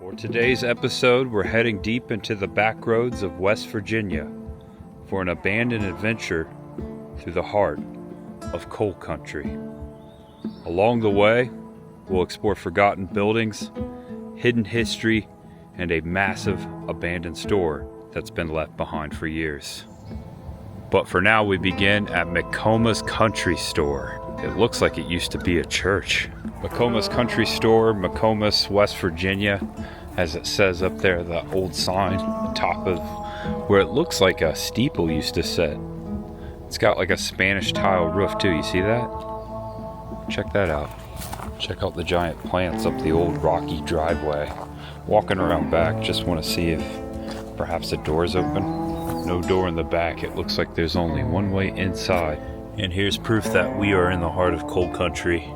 For today's episode, we're heading deep into the back roads of West Virginia for an abandoned adventure through the heart of coal country. Along the way, we'll explore forgotten buildings, hidden history, and a massive abandoned store that's been left behind for years. But for now, we begin at McComa's Country Store. It looks like it used to be a church. McComa's Country Store, McComas, West Virginia, as it says up there, the old sign, the top of where it looks like a steeple used to sit. It's got like a Spanish tile roof too, you see that? Check that out. Check out the giant plants up the old rocky driveway. Walking around back, just want to see if perhaps the door's open. No door in the back, it looks like there's only one way inside. And here's proof that we are in the heart of coal country.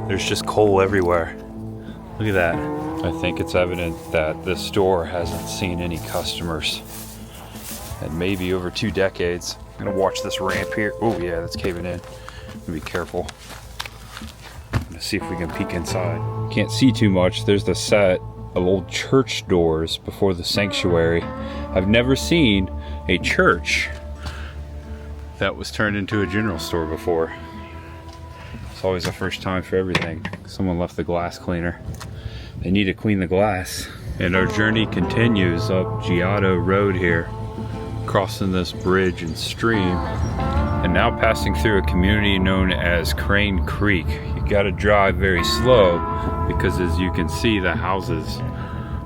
There's just coal everywhere. Look at that. I think it's evident that this store hasn't seen any customers in maybe over 2 decades. I'm gonna watch this ramp here. Oh yeah, that's caving in. Be careful. I'm gonna see if we can peek inside. Can't see too much. There's the set of old church doors before the sanctuary. I've never seen a church that was turned into a general store before. It's always a first time for everything. Someone left the glass cleaner. They need to clean the glass. And our journey continues up Giotto Road here, crossing this bridge and stream, and now passing through a community known as Crane Creek. You gotta drive very slow because, as you can see, the houses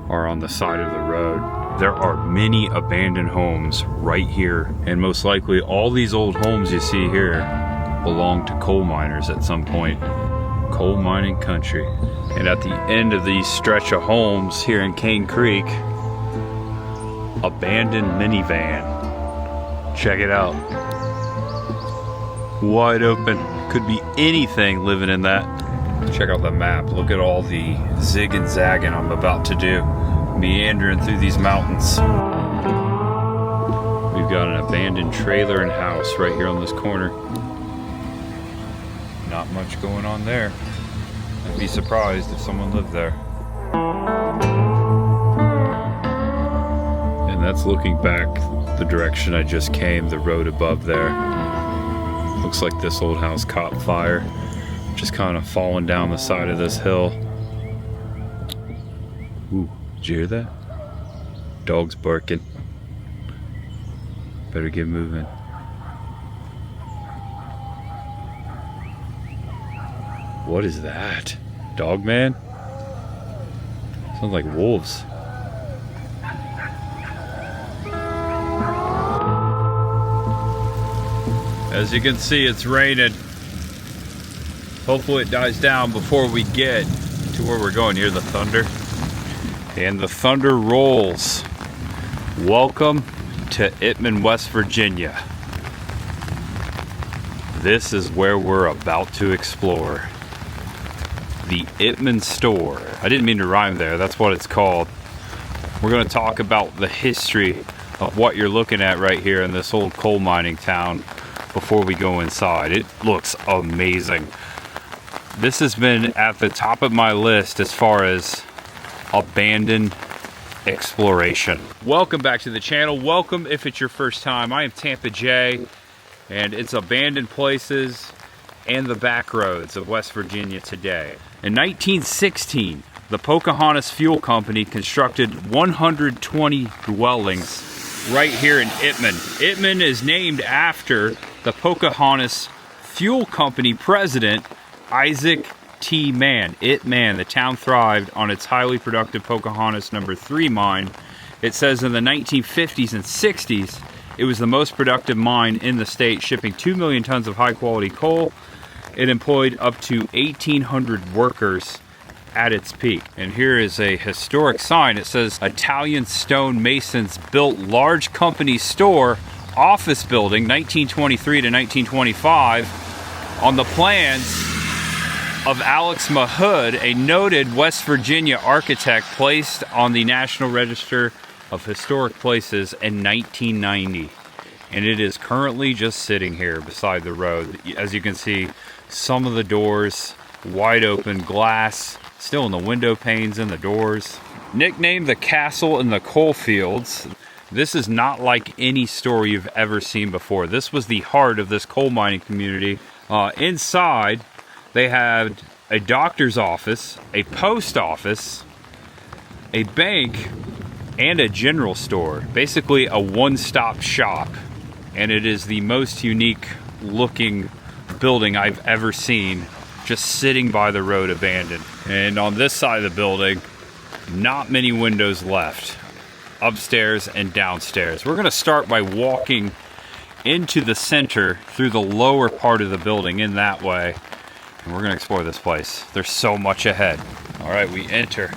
are on the side of the road. There are many abandoned homes right here, and most likely all these old homes you see here belong to coal miners at some point. Coal mining country. And at the end of these stretch of homes here in Cane Creek, abandoned minivan. Check it out. Wide open. Could be anything living in that. Check out the map. Look at all the zig and zagging I'm about to do. Meandering through these mountains. We've got an abandoned trailer and house right here on this corner. Not much going on there. I'd be surprised if someone lived there. And that's looking back the direction I just came, the road above there. Looks like this old house caught fire, just kind of falling down the side of this hill. Ooh, did you hear that? Dog's barking. Better get moving. What is that? Dog man? Sounds like wolves. As you can see, it's raining. Hopefully it dies down before we get to where we're going. Hear the thunder? And the thunder rolls. Welcome to Ittman, West Virginia. This is where we're about to explore. The Ittman Store. I didn't mean to rhyme there, that's what it's called. We're going to talk about the history of what you're looking at right here in this old coal mining town before we go inside. It looks amazing. This has been at the top of my list as far as abandoned exploration. Welcome back to the channel. Welcome if it's your first time. I am Tampa J, and it's abandoned places and the back roads of West Virginia today. In 1916, the Pocahontas Fuel Company constructed 120 dwellings right here in Ittman. Ittman is named after the Pocahontas Fuel Company president, Isaac T. Mann. The town thrived on its highly productive Pocahontas No. 3 mine. It says in the 1950s and 60s, it was the most productive mine in the state, shipping 2 million tons of high-quality coal. It employed up to 1,800 workers at its peak. And here is a historic sign. It says, Italian stone masons built large company store office building 1923 to 1925 on the plans of Alex Mahood, a noted West Virginia architect placed on the National Register of Historic Places in 1990. And it is currently just sitting here beside the road. As you can see, some of the doors wide open, glass Still in the window panes and the doors. Nicknamed the Castle in the Coal Fields. This is not like any store you've ever seen before. This was the heart of this coal mining community. Inside, they had a doctor's office, a post office, a bank, and a general store. Basically a one-stop shop. And it is the most unique looking building I've ever seen, just sitting by the road abandoned. And on this side of the building, not many windows left, upstairs and downstairs. We're gonna start by walking into the center through the lower part of the building in that way, and we're gonna explore this place. There's so much ahead. All right, we enter.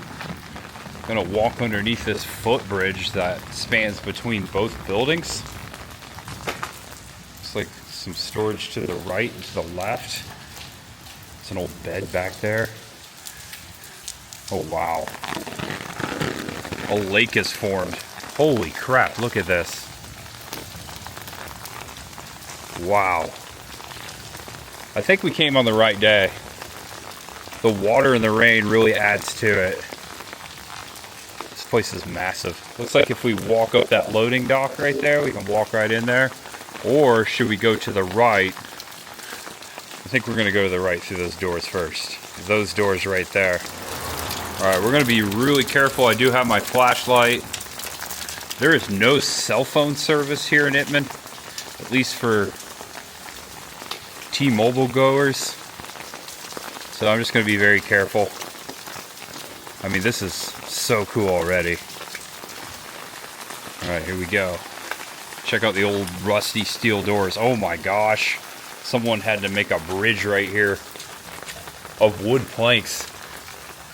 Gonna walk underneath this footbridge that spans between both buildings. Looks like some storage to the right and to the left. It's an old bed back there. Oh wow. A lake is formed. Holy crap, look at this. Wow. I think we came on the right day. The water and the rain really adds to it. This place is massive. Looks like if we walk up that loading dock right there, we can walk right in there. Or should we go to the right? I think we're gonna go to the right through those doors first. Those doors right there. All right, we're gonna be really careful. I do have my flashlight. There is no cell phone service here in Itman, at least for T-Mobile goers. So I'm just gonna be very careful. I mean, this is so cool already. All right, here we go. Check out the old rusty steel doors. Oh my gosh. Someone had to make a bridge right here of wood planks.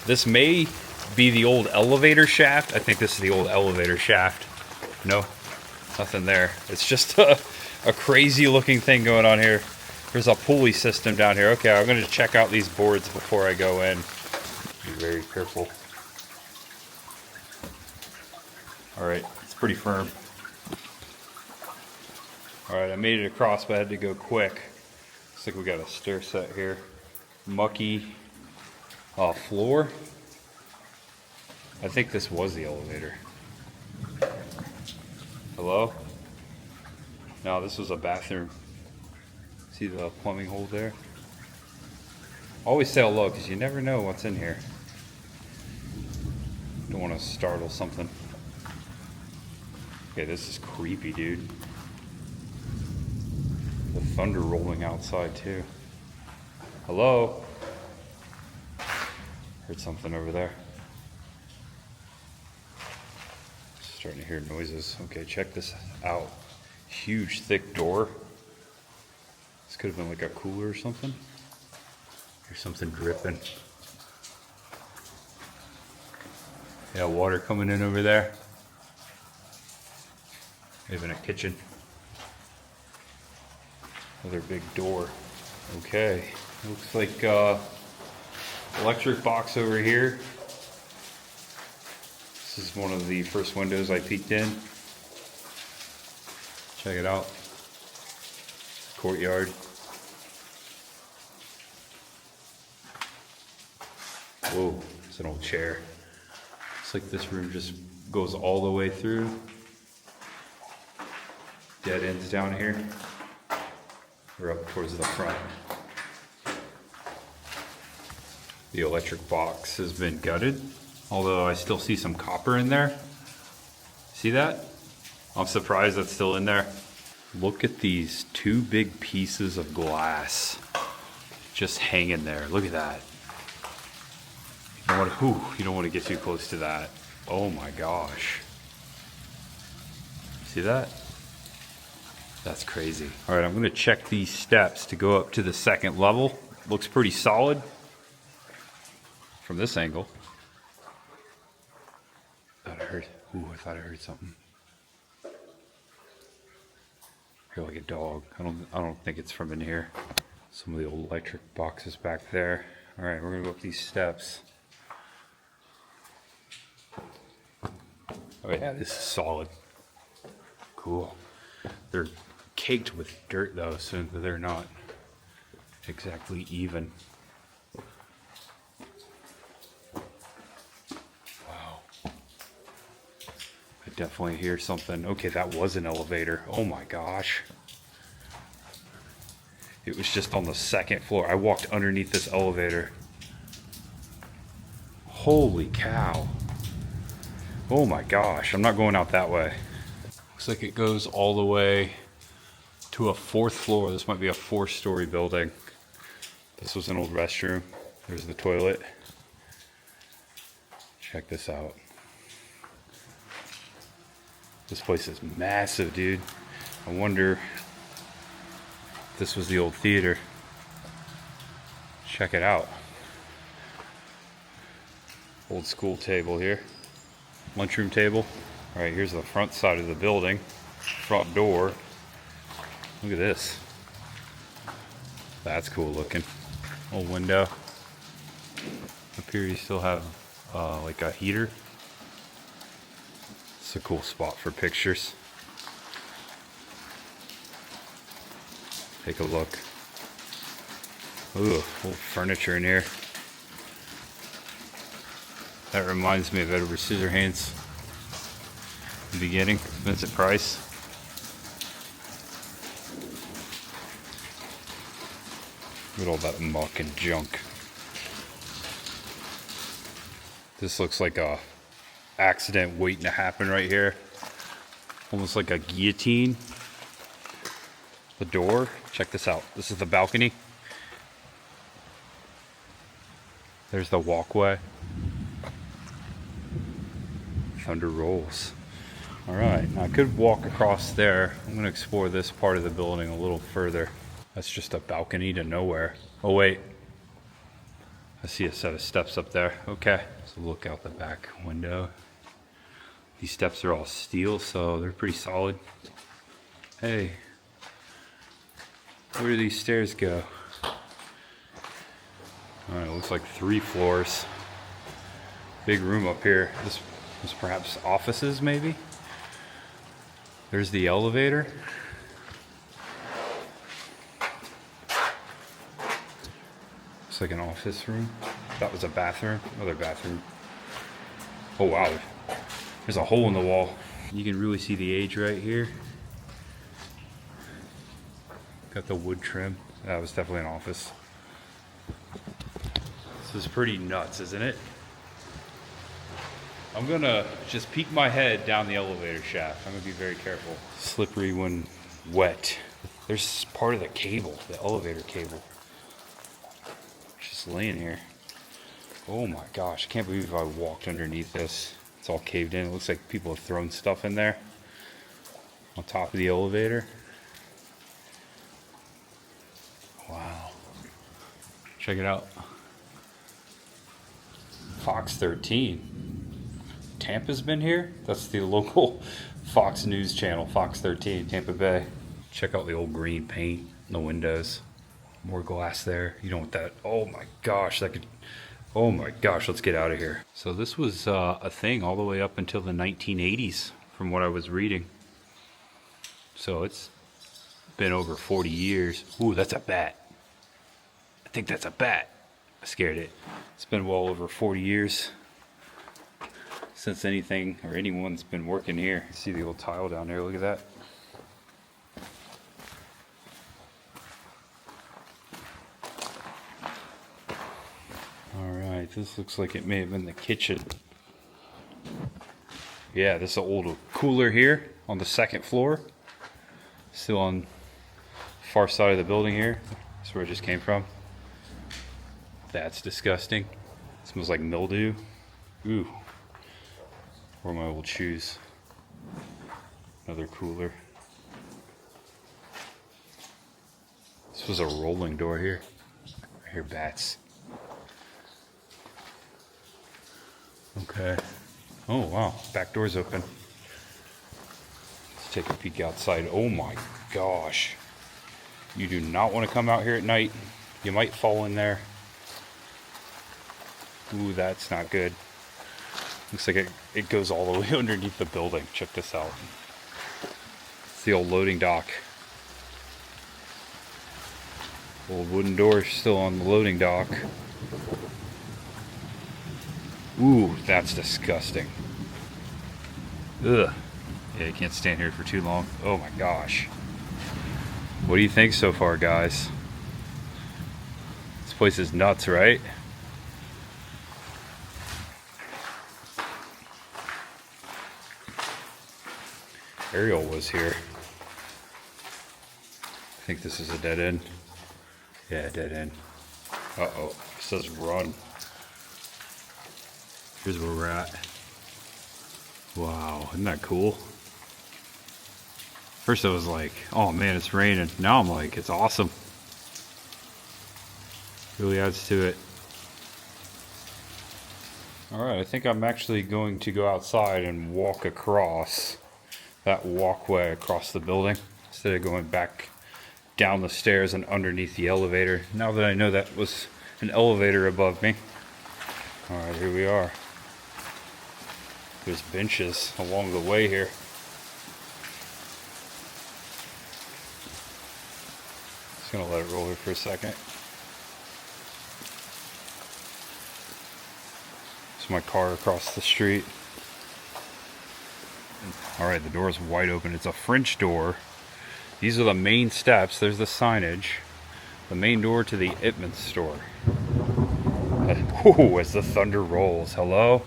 This may be the old elevator shaft. I think this is the old elevator shaft. No, nothing there. It's just a crazy looking thing going on here. There's a pulley system down here. Okay, I'm gonna check out these boards before I go in. Be very careful. All right, it's pretty firm. All right, I made it across, but I had to go quick. Looks like we got a stair set here. Mucky floor. I think this was the elevator. Hello? No, this was a bathroom. See the plumbing hole there? Always say hello, because you never know what's in here. Don't want to startle something. Okay, this is creepy, dude. The thunder rolling outside too. Hello? Heard something over there. Starting to hear noises. Okay, check this out. Huge, thick door. This could have been like a cooler or something. There's something dripping. Yeah, water coming in over there. Even a kitchen. Another big door. Okay, looks like electric box over here. This is one of the first windows I peeked in. Check it out. Courtyard. Whoa, it's an old chair. Looks like this room just goes all the way through. Dead ends down here. We're up towards the front. The electric box has been gutted, although I still see some copper in there. See that? I'm surprised that's still in there. Look at these two big pieces of glass just hanging there. Look at that. You don't want to get too close to that. Oh my gosh. See that? That's crazy. All right, I'm gonna check these steps to go up to the second level. Looks pretty solid from this angle. I thought I heard something. I hear like a dog. I don't think it's from in here. Some of the old electric boxes back there. All right, we're gonna go up these steps. Oh yeah, this is solid. Cool. They're caked with dirt though, so they're not exactly even. definitely hear something. Okay, that was an elevator. Oh my gosh. It was just on the second floor. I walked underneath this elevator. Holy cow. Oh my gosh, I'm not going out that way. Looks like it goes all the way to a 4th floor. This might be a 4-story building. This was an old restroom. There's the toilet. Check this out. This place is massive, dude. I wonder if this was the old theater. Check it out. Old school table here. Lunchroom table. All right, here's the front side of the building. Front door. Look at this. That's cool looking. Old window. Up here you still have like a heater. It's a cool spot for pictures. Take a look. Ooh, old furniture in here. That reminds me of Edward Scissorhands. The beginning, Vincent Price. Look at all that muck and junk. This looks like a accident waiting to happen right here. Almost like a guillotine. The door, check this out. This is the balcony. There's the walkway. Thunder rolls. All right, now I could walk across there. I'm gonna explore this part of the building a little further. That's just a balcony to nowhere. Oh wait, I see a set of steps up there. Okay, so look out the back window. These steps are all steel, so they're pretty solid. Hey, where do these stairs go? All right, looks like 3 floors. Big room up here. This is perhaps offices, maybe? There's the elevator. Looks like an office room. That was a bathroom. Another bathroom. Oh wow, there's a hole in the wall. You can really see the age right here. Got the wood trim. That was definitely an office. This is pretty nuts, isn't it? I'm gonna just peek my head down the elevator shaft. I'm gonna be very careful. Slippery when wet. There's part of the cable, the elevator cable. Just laying here. Oh my gosh, I can't believe I walked underneath this. It's all caved in. It looks like people have thrown stuff in there. On top of the elevator. Wow. Check it out. Fox 13. Tampa's been here? That's the local Fox News channel, Fox 13, Tampa Bay. Check out the old green paint in the windows. More glass there. You don't want that. Oh my gosh, that could... Oh my gosh, let's get out of here. So this was a thing all the way up until the 1980s, from what I was reading. So it's been over 40 years. Ooh, that's a bat. I think that's a bat. I scared it. It's been well over 40 years since anything or anyone's been working here. See the old tile down there, look at that. Alright, this looks like it may have been the kitchen. Yeah, this is an old cooler here on the 2nd floor. Still on the far side of the building here. That's where it just came from. That's disgusting. It smells like mildew. Ooh. Or my old shoes. Another cooler. This was a rolling door here. I hear bats. Okay. Oh wow, back door's open. Let's take a peek outside. Oh my gosh. You do not want to come out here at night. You might fall in there. Ooh, that's not good. Looks like it goes all the way underneath the building. Check this out. It's the old loading dock. Old wooden door still on the loading dock. Ooh, that's disgusting. Ugh. Yeah, you can't stand here for too long. Oh my gosh. What do you think so far, guys? This place is nuts, right? Ariel was here. I think this is a dead end. Yeah, dead end. Uh-oh, it says run. Here's where we're at. Wow, isn't that cool? First I was like, oh man, it's raining. Now I'm like, it's awesome. Really adds to it. Alright, I think I'm actually going to go outside and walk across that walkway across the building instead of going back down the stairs and underneath the elevator. Now that I know that was an elevator above me. Alright, here we are. There's benches along the way here. Just gonna let it roll here for a second. It's my car across the street. Alright, the door is wide open. It's a French door. These are the main steps. There's the signage. The main door to the Itman store. Ooh, as the thunder rolls. Hello?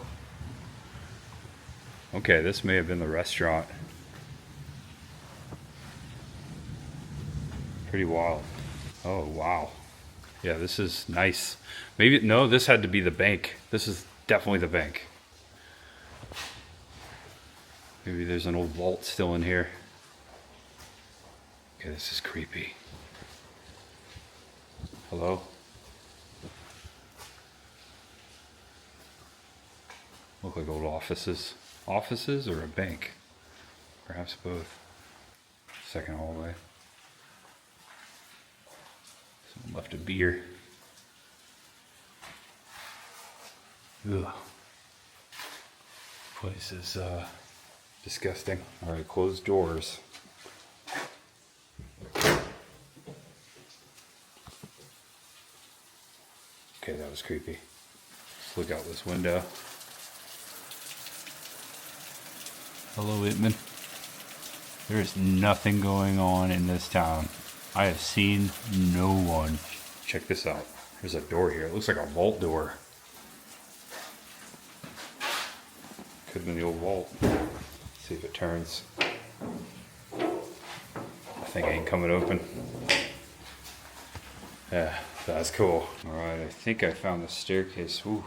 Okay, this may have been the restaurant. Pretty wild. Oh, wow. Yeah, this is nice. Maybe, no, this had to be the bank. This is definitely the bank. Maybe there's an old vault still in here. Okay, this is creepy. Hello? Look like old offices. Offices or a bank? Perhaps both. Second hallway. Someone left a beer. Ugh. Place is disgusting. Alright, closed doors. Okay, that was creepy. Let's look out this window. Hello, Itman. There is nothing going on in this town. I have seen no one. Check this out. There's a door here. It looks like a vault door. Could have been the old vault. Let's see if it turns. I think it ain't coming open. Yeah, that's cool. Alright, I think I found the staircase. Ooh.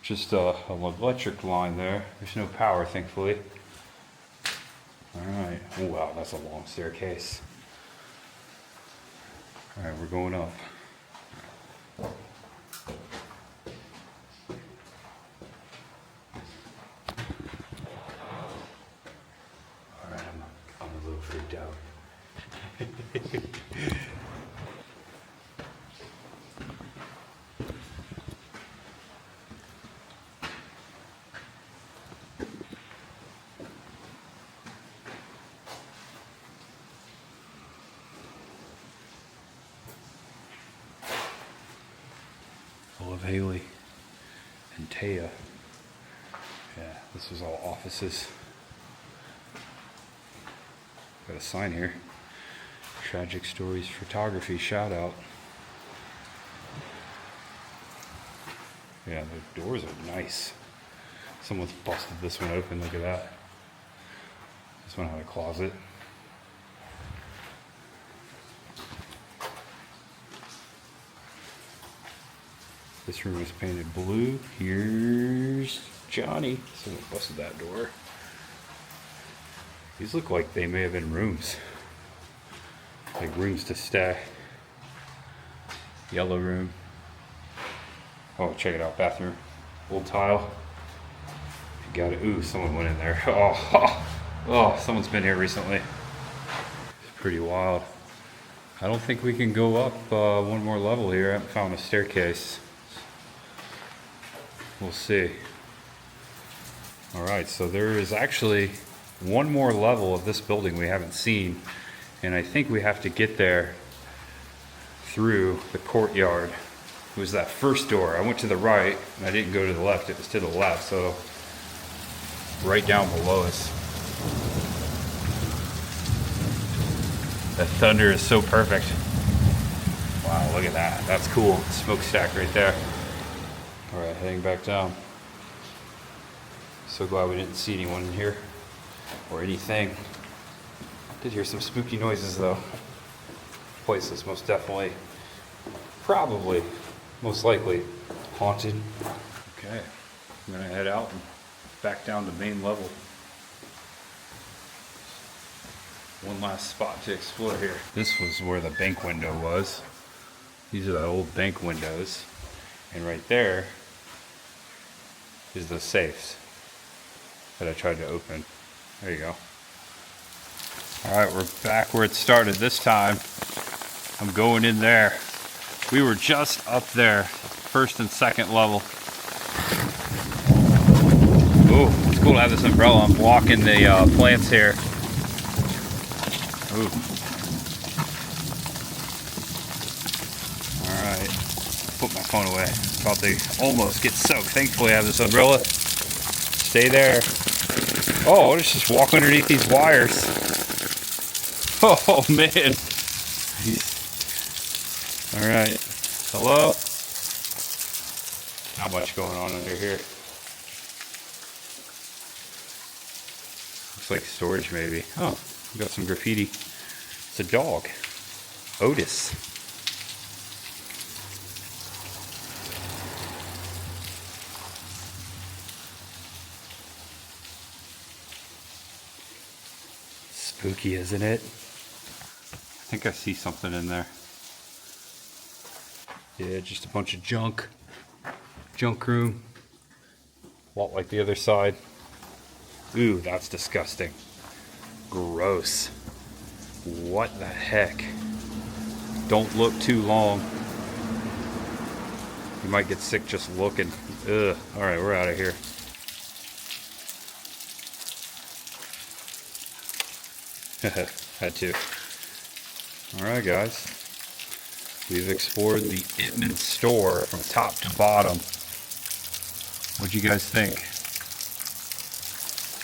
Just an electric line there. There's no power, thankfully. Alright. Oh, wow, that's a long staircase. Alright, we're going up. Alright, I'm a little freaked out. Full of Haley and Taya. Yeah, this was all offices. Got a sign here. Tragic Stories Photography, shout out. Yeah, the doors are nice. Someone's busted this one open, look at that. This one had a closet. This room is painted blue. Here's Johnny. Someone busted that door. These look like they may have been rooms. Like rooms to stay. Yellow room. Oh, check it out, bathroom. Old tile. You got it. Ooh, someone went in there. Oh, someone's been here recently. It's pretty wild. I don't think we can go up one more level here. I haven't found a staircase. We'll see. Alright, so there is actually one more level of this building we haven't seen, and I think we have to get there through the courtyard. It was that first door. I went to the right and I didn't go to the left, it was to the left, so right down below us. The thunder is so perfect. Wow, look at that. That's cool. Smokestack right there. All right, heading back down. So glad we didn't see anyone in here or anything. Did hear some spooky noises though. Place is most definitely, probably, most likely haunted. Okay, I'm gonna head out and back down to main level. One last spot to explore here. This was where the bank window was. These are the old bank windows. And right there is the safes that I tried to open. There you go. All right, we're back where it started this time. I'm going in there. We were just up there, first and second level. Ooh, it's cool to have this umbrella. I'm blocking the plants here. Ooh. Alright, put my phone away. About to almost get soaked. Thankfully I have this umbrella. Stay there. Oh, let's just walk underneath these wires. Oh man. Alright. Hello? Not much going on under here. Looks like storage maybe. Oh. We got some graffiti. It's a dog. Otis. Spooky, isn't it? I think I see something in there. Yeah, just a bunch of junk. Junk room. A lot like the other side. Ooh, that's disgusting. Gross. What the heck? Don't look too long. You might get sick just looking. Ugh. Alright, we're out of here. Had to. Alright guys. We've explored the Ittman store from top to bottom. What'd you guys think?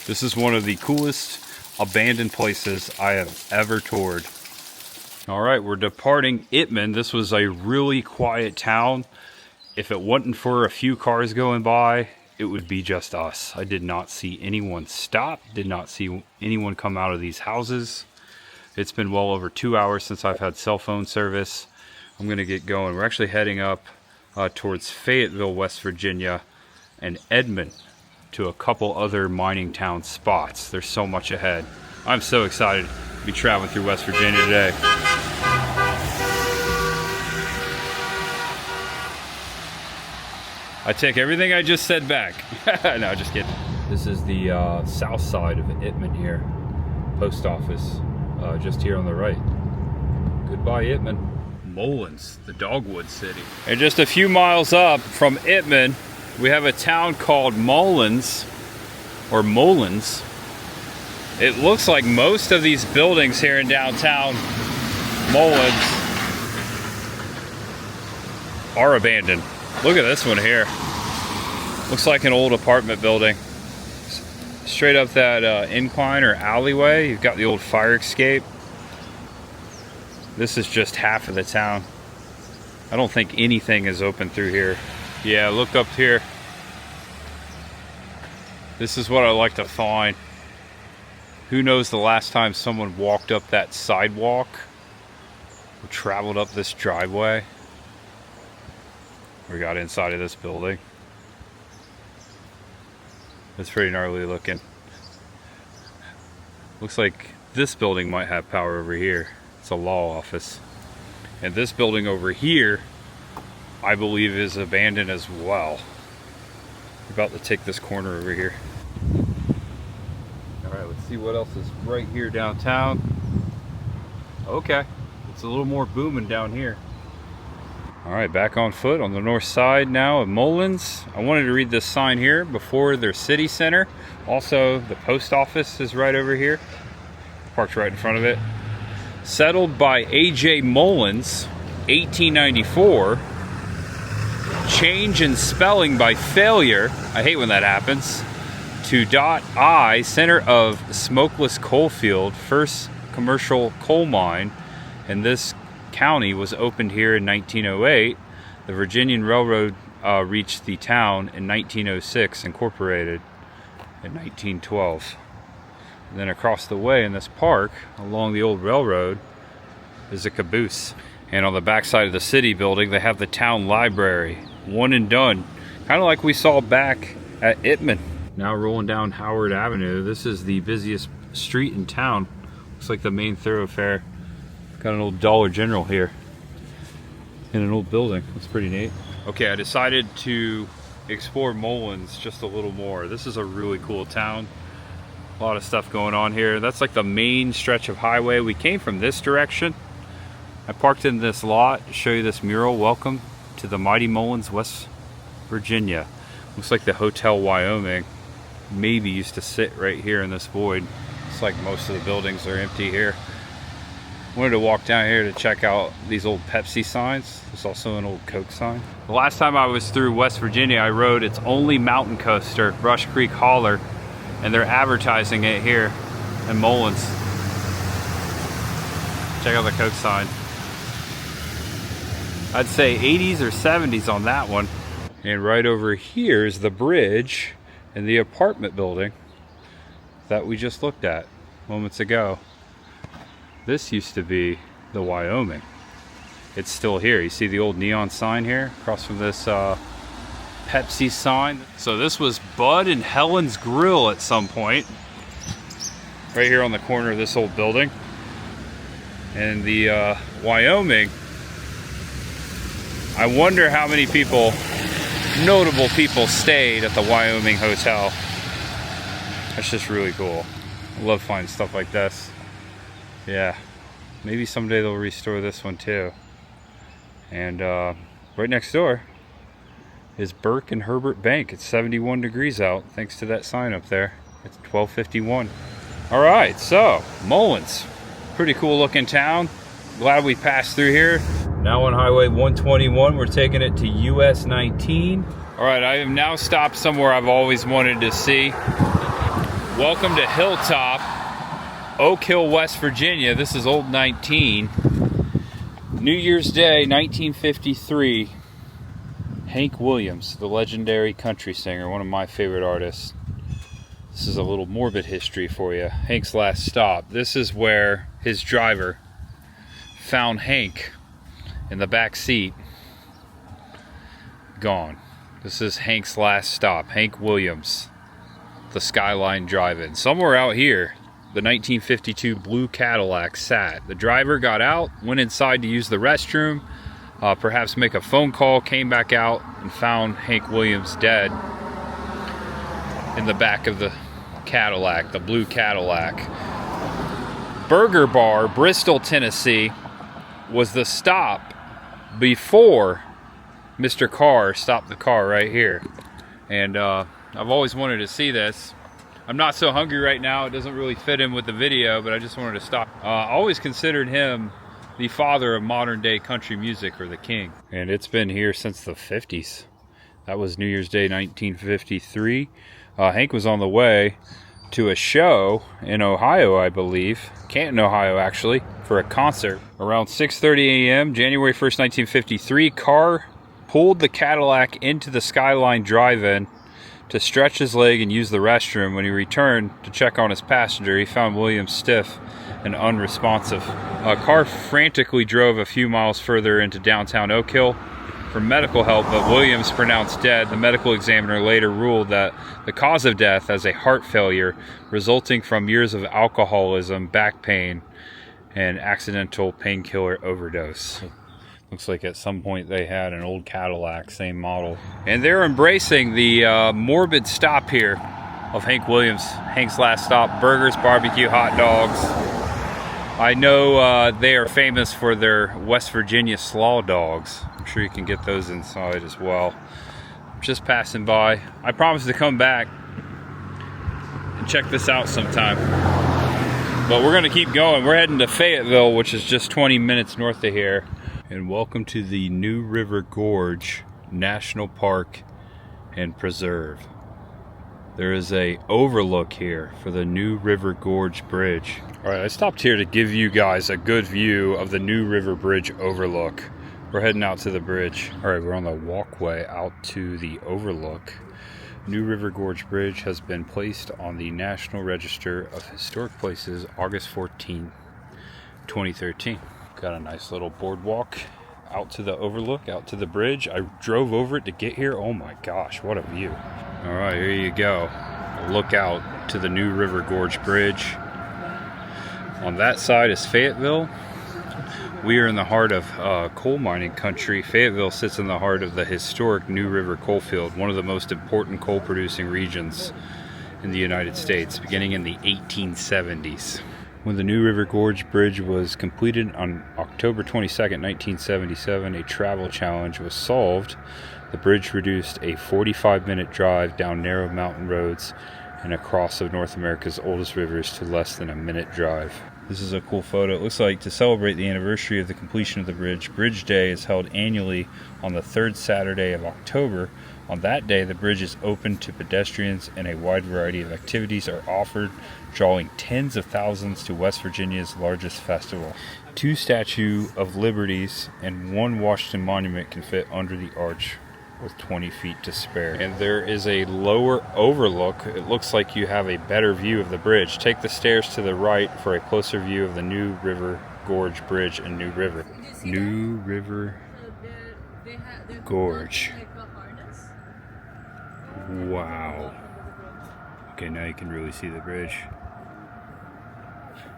This is one of the coolest abandoned places I have ever toured. Alright, we're departing Ittman. This was a really quiet town. If it wasn't for a few cars going by, it would be just us. I did not see anyone stop, did not see anyone come out of these houses. It's been well over 2 hours since I've had cell phone service. I'm gonna get going. We're actually heading up towards Fayetteville, West Virginia, and Edmond, to a couple other mining town spots. There's so much ahead. I'm so excited to be traveling through West Virginia today. I take everything I just said back. No, just kidding. This is the south side of Ittman here. Post office, just here on the right. Goodbye, Ittman. Mullins, the dogwood city. And just a few miles up from Ittman, we have a town called Mullins, or Mullins. It looks like most of these buildings here in downtown Mullins are abandoned. Look at this one here. Looks like an old apartment building. Straight up that incline or alleyway, you've got the old fire escape. This is just half of the town. I don't think anything is open through here. Yeah, look up here. This is what I like to find. Who knows the last time someone walked up that sidewalk or traveled up this driveway or got inside of this building. It's pretty gnarly looking. Looks like this building might have power over here. It's a law office. And this building over here, I believe, is abandoned as well. We're about to take this corner over here. Alright, let's see what else is right here downtown. Okay, it's a little more booming down here. Alright, back on foot on the north side now of Mullins. I wanted to read this sign here before their city center. Also, the post office is right over here. Parked right in front of it. Settled by A.J. Mullins, 1894. Change in spelling by failure. I hate when that happens. to .I, center of smokeless coal field, first commercial coal mine in this county was opened here in 1908. The Virginian Railroad reached the town in 1906, incorporated in 1912. And then across the way in this park, along the old railroad, is a caboose. And on the backside of the city building, they have the town library. One and done. Kind of like we saw back at Itman. Now rolling down Howard Avenue. This is the busiest street in town. Looks like the main thoroughfare. Got an old Dollar General here in an old building. That's pretty neat. Okay, I decided to explore Mullins just a little more. This is a really cool town. A lot of stuff going on here. That's like the main stretch of highway. We came from this direction. I parked in this lot to show you this mural. Welcome to the mighty Mullins, West Virginia. Looks like the Hotel Wyoming maybe used to sit right here in this void. It's like most of the buildings are empty here. Wanted to walk down here to check out these old Pepsi signs. There's also an old Coke sign. The last time I was through West Virginia, I rode its only mountain coaster, Brush Creek Holler, and they're advertising it here in Mullins. Check out the Coke sign. I'd say 80s or 70s on that one. And right over here is the bridge and the apartment building that we just looked at moments ago. This used to be the Wyoming. It's still here. You see the old neon sign here across from this Pepsi sign. So this was Bud and Helen's Grill at some point. Right here on the corner of this old building. And the Wyoming, I wonder how many people, notable people, stayed at the Wyoming Hotel. That's just really cool. I love finding stuff like this. Yeah, maybe someday they'll restore this one too. And right next door is Burke and Herbert Bank. It's 71 degrees out thanks to that sign up there. It's 12:51. All right, so Mullins, pretty cool looking town. Glad we passed through here. Now on Highway 121, we're taking it to US 19. All right, I have now stopped somewhere I've always wanted to see. Welcome to Hilltop, Oak Hill, West Virginia. This is Old 19. New Year's Day, 1953. Hank Williams, the legendary country singer, one of my favorite artists. This is a little morbid history for you. Hank's last stop. This is where his driver found Hank in the back seat, gone. This is Hank's last stop. Hank Williams, the Skyline Drive-In. Somewhere out here, the 1952 blue Cadillac sat. The driver got out, went inside to use the restroom, perhaps make a phone call, came back out and found Hank Williams dead in the back of the Cadillac, the blue Cadillac. Burger Bar, Bristol, Tennessee, was the stop before Mr. Carr stopped the car right here. And I've always wanted to see this. I'm not so hungry right now. It doesn't really fit in with the video, but I just wanted to stop. I always considered him the father of modern day country music, or the king. And it's been here since the 50s. That was New Year's Day 1953. Hank was on the way to a show in Ohio, I believe. Canton, Ohio, actually, for a concert. Around 6:30 a.m., January 1st, 1953, Carr pulled the Cadillac into the Skyline Drive-In to stretch his leg and use the restroom. When he returned to check on his passenger, he found Williams stiff and unresponsive. Carr frantically drove a few miles further into downtown Oak Hill for medical help, but Williams pronounced dead. The medical examiner later ruled that the cause of death as a heart failure resulting from years of alcoholism, back pain, and accidental painkiller overdose. Looks like at some point they had an old Cadillac, same model. And they're embracing the morbid stop here of Hank Williams. Hank's last stop, burgers, barbecue, hot dogs. I know they are famous for their West Virginia slaw dogs. I'm sure you can get those inside as well. Just passing by. I promise to come back and check this out sometime. But we're gonna keep going. We're heading to Fayetteville, which is just 20 minutes north of here. And welcome to the new River Gorge National Park and Preserve. There is a overlook here for the new River Gorge Bridge. All right, I stopped here to give you guys a good view of the new River Bridge overlook. We're heading out to the bridge. All right, we're on the walkway out to the overlook. New River Gorge Bridge has been placed on the National Register of Historic Places August 14, 2013. Got a nice little boardwalk out to the overlook, out to the bridge. I drove over it to get here. Oh my gosh, what a view. All right, here you go. Look out to the new River Gorge Bridge. On that side is Fayetteville. We are in the heart of coal mining country. Fayetteville sits in the heart of the historic New River coal field, one of the most important coal producing regions in the United States, beginning in the 1870s. When the New River Gorge Bridge was completed on October 22nd, 1977, a travel challenge was solved. The bridge reduced a 45-minute drive down narrow mountain roads and across of North America's oldest rivers to less than a minute drive. This is a cool photo. It looks like to celebrate the anniversary of the completion of the bridge, Bridge Day is held annually on the third Saturday of October. On that day, the bridge is open to pedestrians and a wide variety of activities are offered, drawing tens of thousands to West Virginia's largest festival. 2 Statue of Liberties and 1 Washington Monument can fit under the arch with 20 feet to spare. And there is a lower overlook. It looks like you have a better view of the bridge. Take the stairs to the right for a closer view of the New River Gorge Bridge and New River. New River Gorge. Wow. Okay, now you can really see the bridge.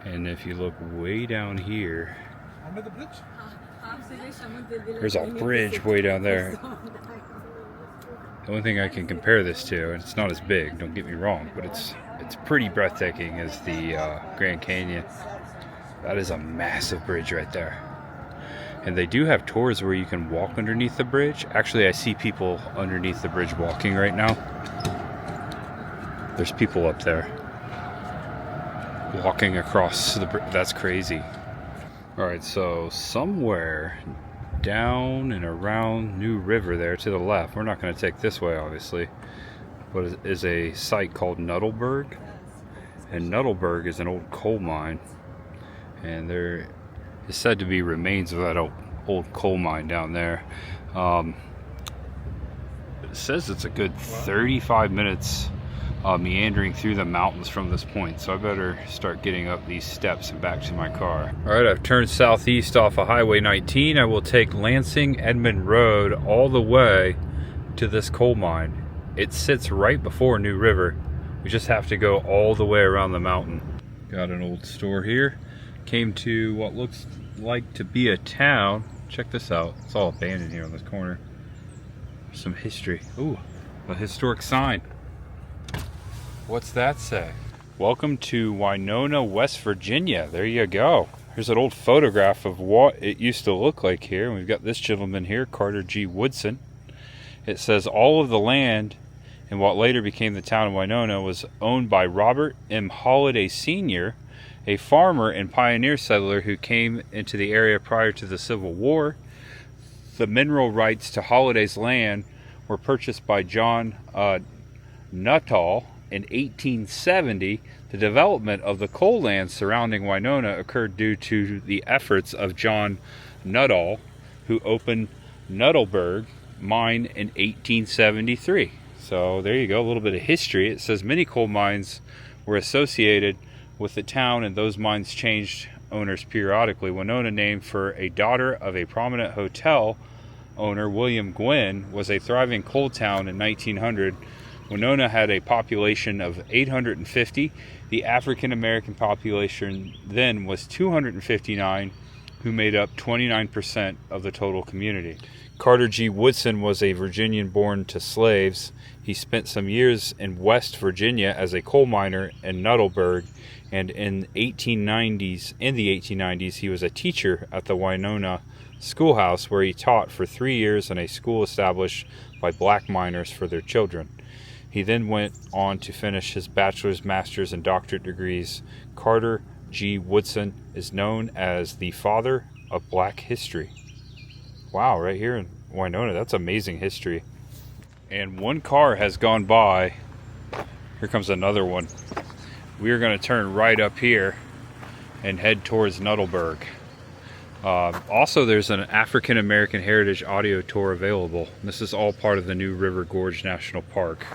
And if you look way down here, there's a bridge way down there. The only thing I can compare this to, and it's not as big, don't get me wrong, but it's pretty breathtaking, is the Grand Canyon. That is a massive bridge right there. And they do have tours where you can walk underneath the bridge. Actually, I see people underneath the bridge walking right now. There's people up there walking across the bridge. That's crazy. All right, so somewhere down and around New River there to the left, we're not going to take this way obviously, but is a site called Nuttallburg. And Nuttallburg is an old coal mine, and there is said to be remains of that old coal mine down there. It says it's a good 35 minutes meandering through the mountains from this point, so I better start getting up these steps and back to my car. Alright, I've turned southeast off of Highway 19. I will take Lansing Edmond Road all the way to this coal mine. It sits right before New River. We just have to go all the way around the mountain. Got an old store here. Came to what looks like to be a town. Check this out. It's all abandoned here on this corner. Some history. Ooh, a historic sign. What's that say? Welcome to Winona, West Virginia. There you go. Here's an old photograph of what it used to look like here. We've got this gentleman here, Carter G. Woodson. It says all of the land in what later became the town of Winona was owned by Robert M. Holliday Sr., a farmer and pioneer settler who came into the area prior to the Civil War. The mineral rights to Holliday's land were purchased by John Nuttall in 1870. The development of the coal lands surrounding Winona occurred due to the efforts of John Nuttall, who opened Nuttallburg mine in 1873. So there you go, a little bit of history. It says many coal mines were associated with the town, and those mines changed owners periodically. Winona, named for a daughter of a prominent hotel owner, William Gwynn, was a thriving coal town in 1900. Winona had a population of 850. The African American population then was 259, who made up 29% of the total community. Carter G. Woodson was a Virginian born to slaves. He spent some years in West Virginia as a coal miner in Nuttallburg, and in the 1890s he was a teacher at the Winona schoolhouse, where he taught for 3 years in a school established by black miners for their children. He then went on to finish his bachelor's, master's, and doctorate degrees. Carter G. Woodson is known as the father of black history. Wow, right here in Winona, that's amazing history. And one car has gone by Here comes another one. We are going to turn right up here and head towards Nuttallburg. Also, there's an African American Heritage audio tour available. This is all part of the new River Gorge National Park.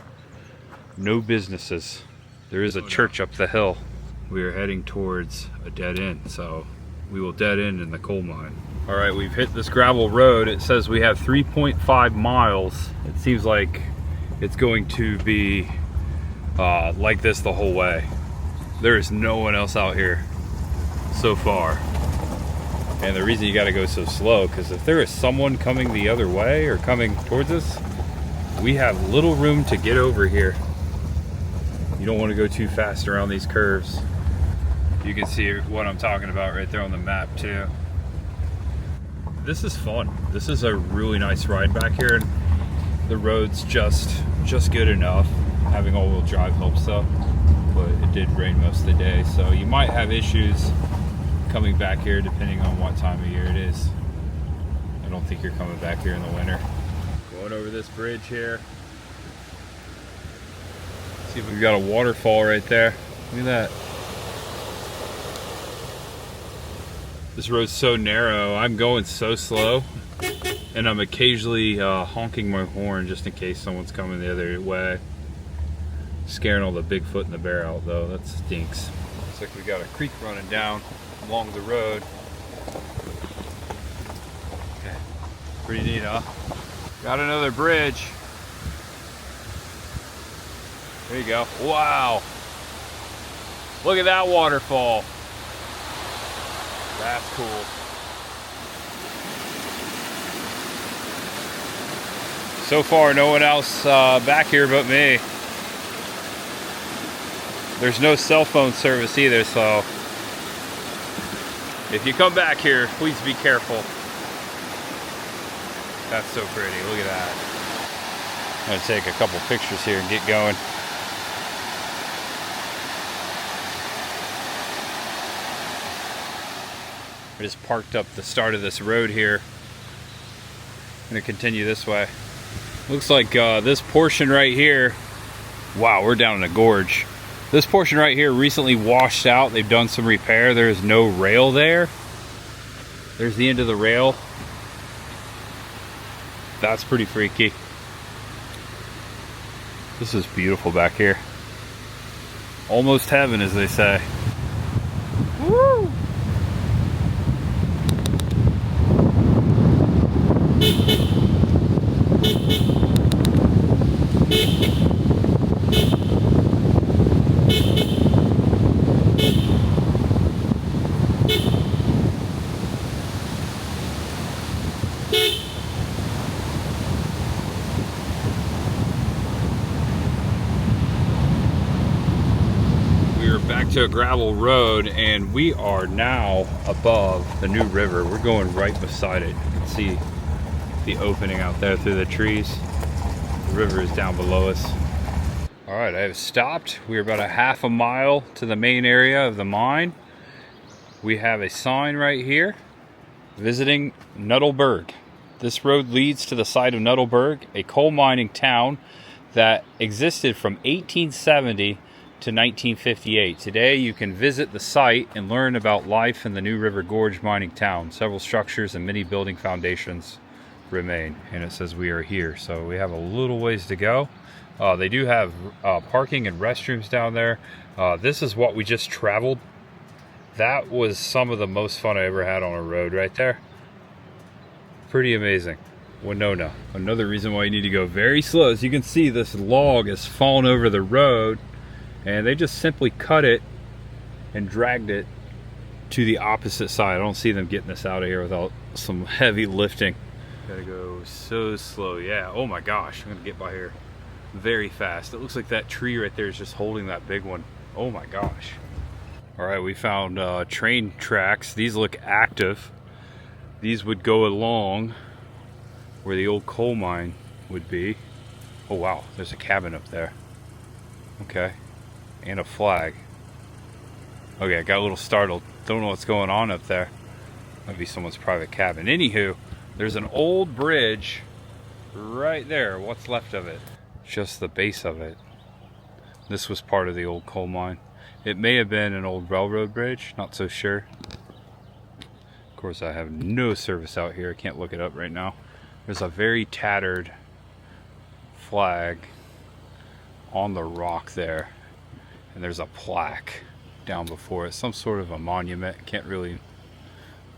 No businesses. There is a church up the hill. We are heading towards a dead end, so we will dead end in the coal mine. All right, we've hit this gravel road. It says we have 3.5 miles. It seems like it's going to be like this the whole way. There is no one else out here so far. And the reason you got to go so slow, because if there is someone coming the other way or coming towards us, we have little room to get over here. You don't want to go too fast around these curves. You can see what I'm talking about right there on the map too. This is fun. This is a really nice ride back here, and the road's just good enough. Having all-wheel drive helps though, but it did rain most of the day, so you might have issues coming back here depending on what time of year it is. I don't think you're coming back here in the winter. Going over this bridge here. See if we've got a waterfall right there. Look at that. This road's so narrow, I'm going so slow, and I'm occasionally honking my horn just in case someone's coming the other way. Scaring all the Bigfoot and the bear out though, that stinks. Looks like we got a creek running down along the road. Okay, pretty neat, huh? Got another bridge. There you go. Wow! Look at that waterfall. That's cool. So far, no one else back here but me. There's no cell phone service either, so if you come back here, please be careful. That's so pretty. Look at that. I'm gonna take a couple pictures here and get going. I just parked up the start of this road here. I'm gonna continue this way. Looks like this portion right here, wow, we're down in a gorge. This portion right here recently washed out. They've done some repair. There is no rail there. There's the end of the rail. That's pretty freaky. This is beautiful back here. Almost heaven, as they say. Woo! Back to a gravel road, and we are now above the new river. We're going right beside it. You can see the opening out there through the trees. The river is down below us. All right, I have stopped. We're about a half a mile to the main area of the mine. We have a sign right here, visiting Nuttallburg. This road leads to the site of Nuttallburg, a coal mining town that existed from 1870 to 1958. Today you can visit the site and learn about life in the new River Gorge mining town. Several structures and many building foundations remain, and it says we are here, so we have a little ways to go. They do have parking and restrooms down there. This is what we just traveled. That was some of the most fun I ever had on a road right there. Pretty amazing. Winona. Another reason why you need to go very slow. As you can see, this log has fallen over the road, and they just simply cut it and dragged it to the opposite side. I don't see them getting this out of here without some heavy lifting. Gotta go so slow. Yeah, oh my gosh, I'm gonna get by here very fast. It looks like that tree right there is just holding that big one. Oh my gosh. All right, we found train tracks. These look active. These would go along where the old coal mine would be. Oh wow, there's a cabin up there. Okay. And a flag. Okay, I got a little startled. Don't know what's going on up there. Might be someone's private cabin. Anywho, there's an old bridge right there. What's left of it? Just the base of it. This was part of the old coal mine. It may have been an old railroad bridge, not so sure. Of course, I have no service out here. I can't look it up right now. There's a very tattered flag on the rock there, and there's a plaque down before it, some sort of a monument. Can't really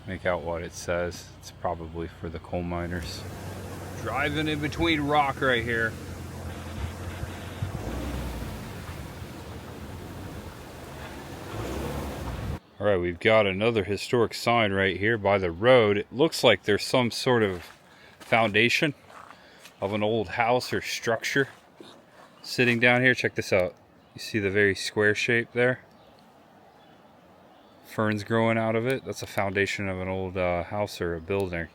make out what it says. It's probably for the coal miners. Driving in between rock right here. All right, we've got another historic sign right here by the road. It looks like there's some sort of foundation of an old house or structure sitting down here. Check this out. You see the very square shape there? Ferns growing out of it. That's a foundation of an old house or a building.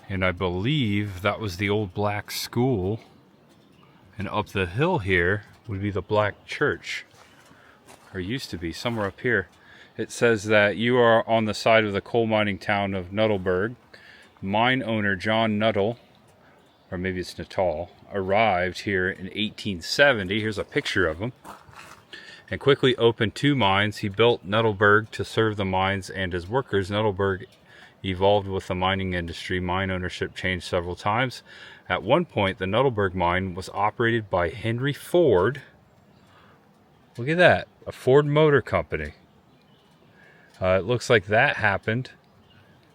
And I believe that was the old black school. And up the hill here would be the black church. Or used to be, somewhere up here. It says that you are on the side of the coal mining town of Nuttallburg. Mine owner John Nuttall, or maybe it's Nuttall, arrived here in 1870. Here's a picture of him. And quickly opened 2 mines. He built Nuttallburg to serve the mines and his workers. Nuttallburg evolved with the mining industry. Mine ownership changed several times. At one point, the Nuttallburg mine was operated by Henry Ford. Look at that, a Ford Motor Company. It looks like that happened.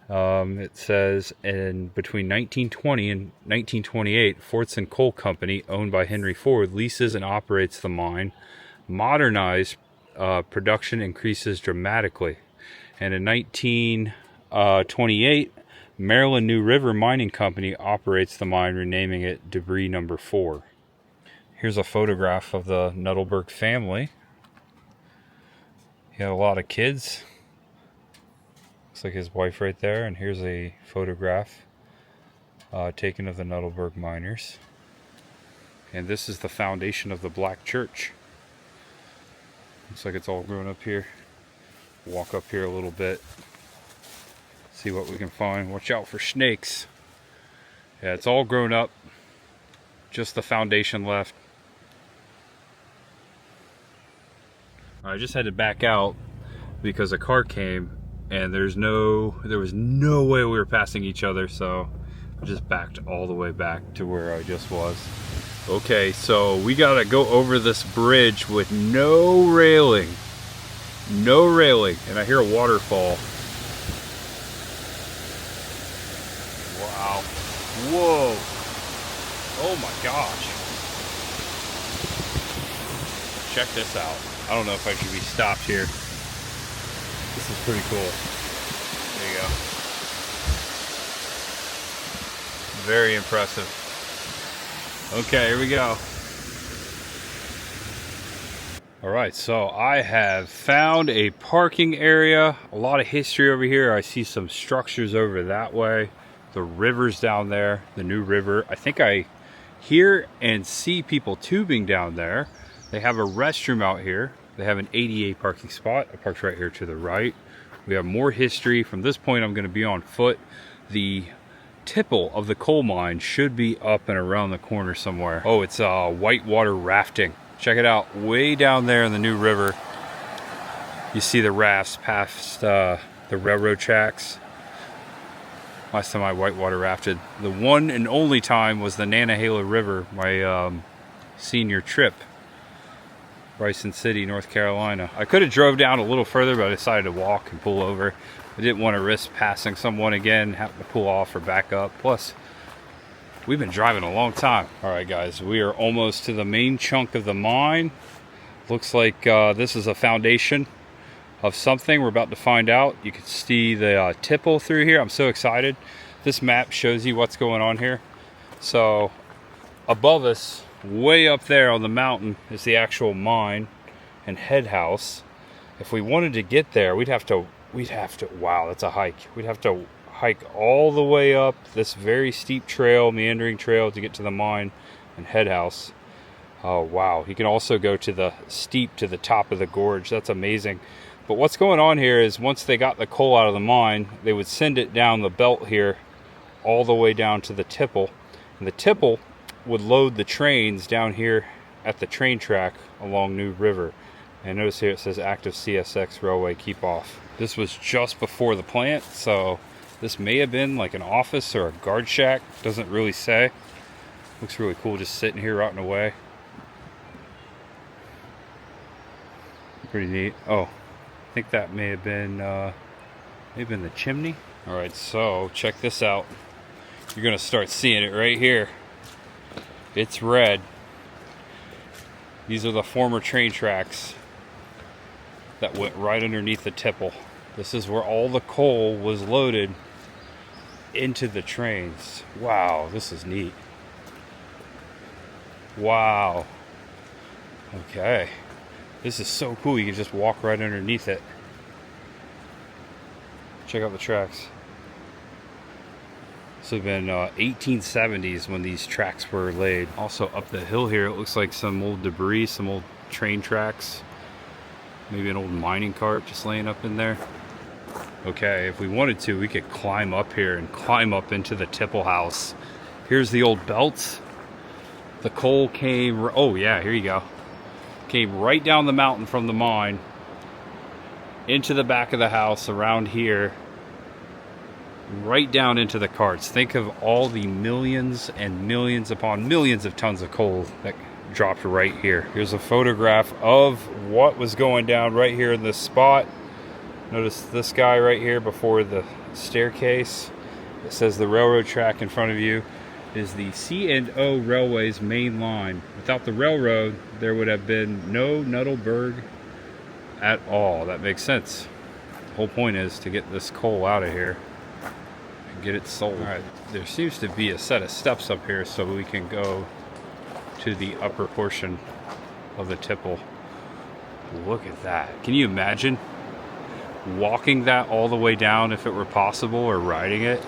It says in between 1920 and 1928, Fordson Coal Company, owned by Henry Ford, leases and operates the mine. Modernized production increases dramatically. And in 1928, Maryland New River Mining Company operates the mine, renaming it Debris Number 4. Here's a photograph of the Nuttallburg family. He had a lot of kids. Looks like his wife right there. And here's a photograph taken of the Nuttallburg miners. And this is the foundation of the black church. Looks like it's all grown up here. Walk up here a little bit. See what we can find. Watch out for snakes. Yeah, it's all grown up. Just the foundation left. I just had to back out because a car came and there was no way we were passing each other, so I just backed all the way back to where I just was. Okay, so we gotta go over this bridge with no railing. No railing, and I hear a waterfall. Wow. Whoa. Oh my gosh. Check this out. I don't know if I should be stopped here. This is pretty cool. There you go. Very impressive. Okay, here we go. Alright, so I have found a parking area. A lot of history over here. I see some structures over that way. The river's down there, the new river. I think I hear and see people tubing down there. They have a restroom out here. They have an ADA parking spot. I parked right here to the right. We have more history. From this point, I'm going to be on foot. The tipple of the coal mine should be up and around the corner somewhere. Oh, it's whitewater rafting. Check it out. Way down there in the new river, you see the rafts past the railroad tracks. Last time I whitewater rafted, the one and only time, was the Nantahala River, my senior trip. Bryson City, North Carolina. I could have drove down a little further, but I decided to walk and pull over. I didn't want to risk passing someone again, having to pull off or back up. Plus, we've been driving a long time. All right, guys, we are almost to the main chunk of the mine. Looks like this is a foundation of something. We're about to find out. You can see the tipple through here. I'm so excited. This map shows you what's going on here. So above us, way up there on the mountain, is the actual mine and head house. If we wanted to get there, we'd have to, wow, that's a hike. We'd have to hike all the way up this very steep trail, meandering trail, to get to the mine and head house. Oh, wow. You can also go to the steep to the top of the gorge. That's amazing. But what's going on here is, once they got the coal out of the mine, they would send it down the belt here all the way down to the tipple. And the tipple would load the trains down here at the train track along New River. And notice here it says active CSX railway, keep off. This was just before the plant, so this may have been like an office or a guard shack. Doesn't really say. Looks really cool just sitting here rotting away. Pretty neat. Oh, I think that may have been the chimney. All right, so check this out. You're gonna start seeing it right here. It's red. These are the former train tracks that went right underneath the tipple. This is where all the coal was loaded into the trains. Wow, this is neat. Wow. Okay. This is so cool. You can just walk right underneath it. Check out the tracks. This would have been 1870s when these tracks were laid. Also up the hill here, it looks like some old debris, some old train tracks. Maybe an old mining cart just laying up in there. Okay, if we wanted to, we could climb up here and climb up into the tipple house. Here's the old belts. The coal came, oh yeah, here you go. Came right down the mountain from the mine into the back of the house around here, right down into the carts. Think of all the millions and millions upon millions of tons of coal that dropped right here. Here's a photograph of what was going down right here in this spot. Notice this guy right here before the staircase. It says the railroad track in front of you is the C&O Railway's main line. Without the railroad, there would have been no Nuttallburg at all. That makes sense. The whole point is to get this coal out of here and get it sold. All right, there seems to be a set of steps up here so we can go to the upper portion of the tipple. Look at that. Can you imagine walking that all the way down if it were possible, or riding it?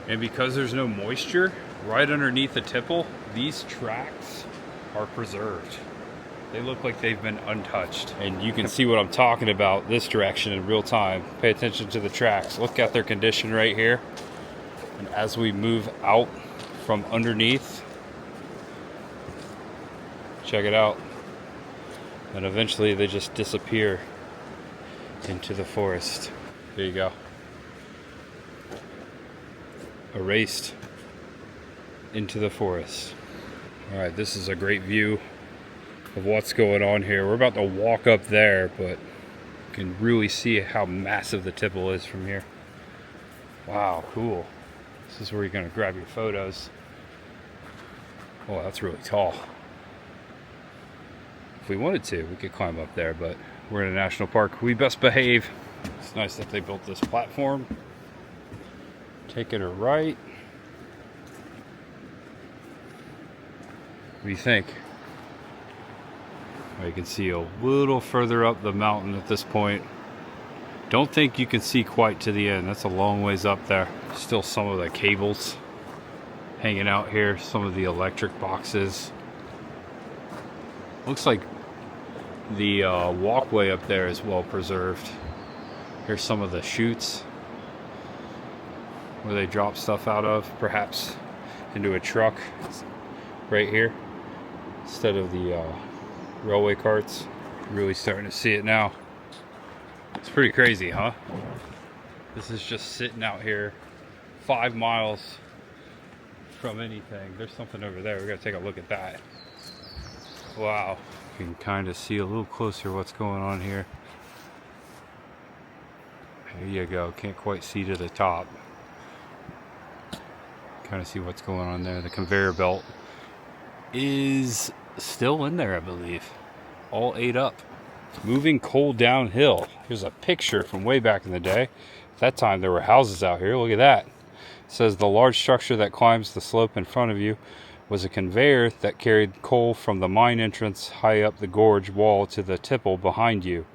And because there's no moisture right underneath the tipple, these tracks are preserved. They look like they've been untouched. And you can see what I'm talking about this direction in real time. Pay attention to the tracks. Look at their condition right here. And as we move out from underneath, check it out. And eventually they just disappear into the forest. There you go. Erased into the forest. All right, this is a great view of what's going on here. We're about to walk up there, but you can really see how massive the tipple is from here. Wow, cool. This is where you're gonna grab your photos. Oh, that's really tall. If we wanted to, we could climb up there, but we're in a national park. We best behave. It's nice that they built this platform. Taking a right. What do you think? Well, you can see a little further up the mountain at this point. Don't think you can see quite to the end. That's a long ways up there. Still some of the cables hanging out here. Some of the electric boxes. Looks like the walkway up there is well preserved. Here's some of the chutes where they drop stuff out of, perhaps into a truck right here instead of the railway carts. Really starting to see it now. It's pretty crazy, huh? This is just sitting out here 5 miles from anything. There's something over there. We gotta take a look at that. Wow. You can kind of see a little closer what's going on here. There you go. Can't quite see to the top. Kind of see what's going on there. The conveyor belt is still in there, I believe. All ate up. Moving coal downhill. Here's a picture from way back in the day. At that time there were houses out here. Look at that. It says the large structure that climbs the slope in front of you was a conveyor that carried coal from the mine entrance high up the gorge wall to the tipple behind you.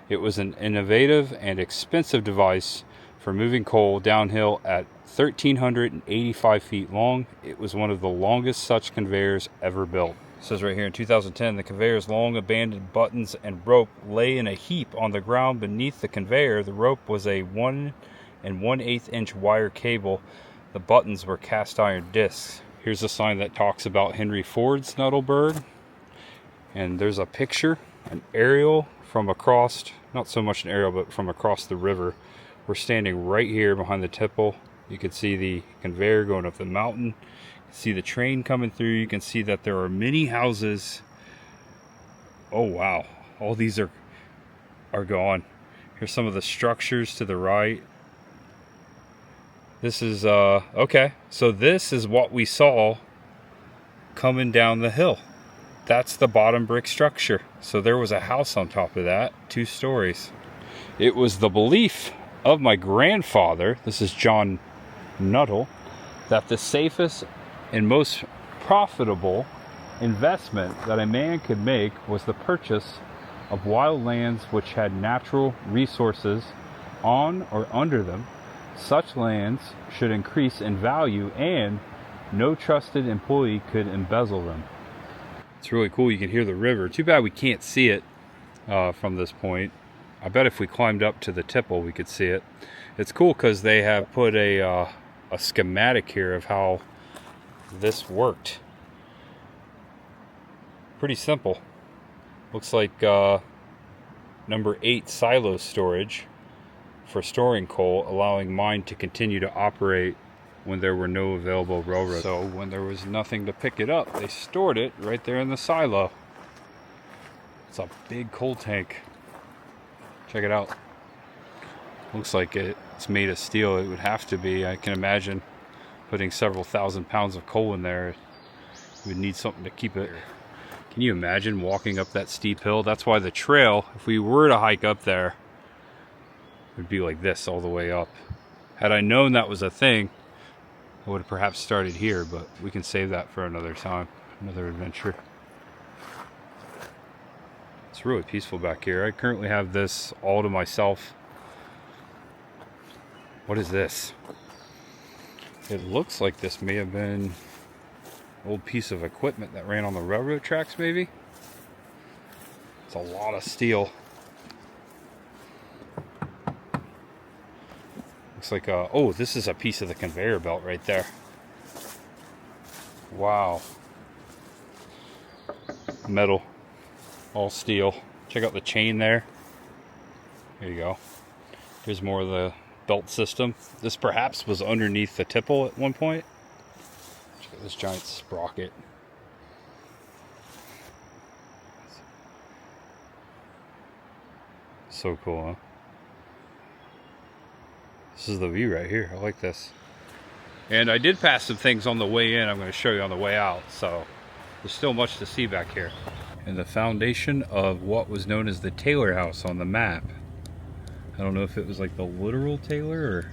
It was an innovative and expensive device for moving coal downhill at 1,385 feet long. It was one of the longest such conveyors ever built. It says right here in 2010, the conveyor's long abandoned buttons and rope lay in a heap on the ground beneath the conveyor. The rope was a 1 1/8 inch wire cable. The buttons were cast iron discs. Here's a sign that talks about Henry Ford's Nuttallburg. And there's a picture, an aerial from across, not so much an aerial, but from across the river. We're standing right here behind the tipple. You can see the conveyor going up the mountain. You can see the train coming through. You can see that there are many houses. Oh wow, all these are gone. Here's some of the structures to the right. This is okay, so this is what we saw coming down the hill. That's the bottom brick structure. So there was a house on top of that, 2 stories. It was the belief of my grandfather, this is John Nuttall, that the safest and most profitable investment that a man could make was the purchase of wild lands which had natural resources on or under them. Such lands should increase in value and no trusted employee could embezzle them. It's really cool. You can hear the river. Too bad we can't see it from this point. I bet if we climbed up to the tipple we could see it. It's cool because they have put a schematic here of how this worked. Pretty simple. Looks like number 8 silo storage for storing coal, allowing mine to continue to operate when there were no available railroads. So when there was nothing to pick it up, they stored it right there in the silo. It's a big coal tank. Check it out. Looks like it's made of steel. It would have to be. I can imagine putting several thousand pounds of coal in there. We would need something to keep it. Can you imagine walking up that steep hill? That's why the trail, if we were to hike up there, would be like this all the way up. Had I known that was a thing, I would have perhaps started here, but we can save that for another time, another adventure. It's really peaceful back here. I currently have this all to myself. What is this? It looks like this may have been an old piece of equipment that ran on the railroad tracks, maybe? It's a lot of steel. Looks like oh, this is a piece of the conveyor belt right there. Wow. Metal, all steel. Check out the chain there. There you go. Here's more of the belt system. This perhaps was underneath the tipple at one point. Check out this giant sprocket. So cool, huh? This is the view right here. I like this. And I did pass some things on the way in. I'm going to show you on the way out. So there's still much to see back here. And the foundation of what was known as the Taylor House on the map. I don't know if it was like the literal Taylor or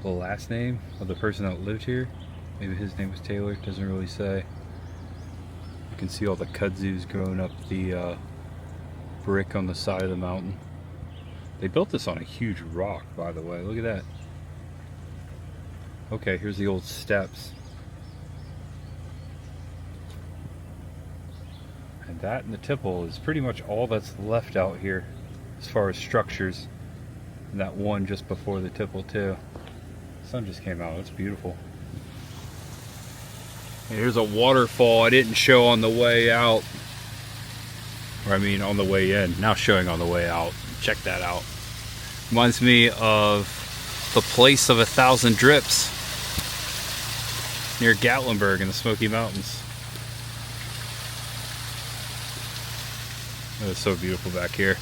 the last name of the person that lived here. Maybe his name was Taylor. It doesn't really say. You can see all the kudzus growing up the brick on the side of the mountain. They built this on a huge rock, by the way. Look at that. Okay, here's the old steps. And that and the tipple is pretty much all that's left out here as far as structures. And that one just before the tipple too. The sun just came out. It's beautiful. And here's a waterfall I didn't show on the way out. Or I mean on the way in. Now showing on the way out. Check that out. Reminds me of the place of 1,000 drips near Gatlinburg in the Smoky Mountains. It's so beautiful back here.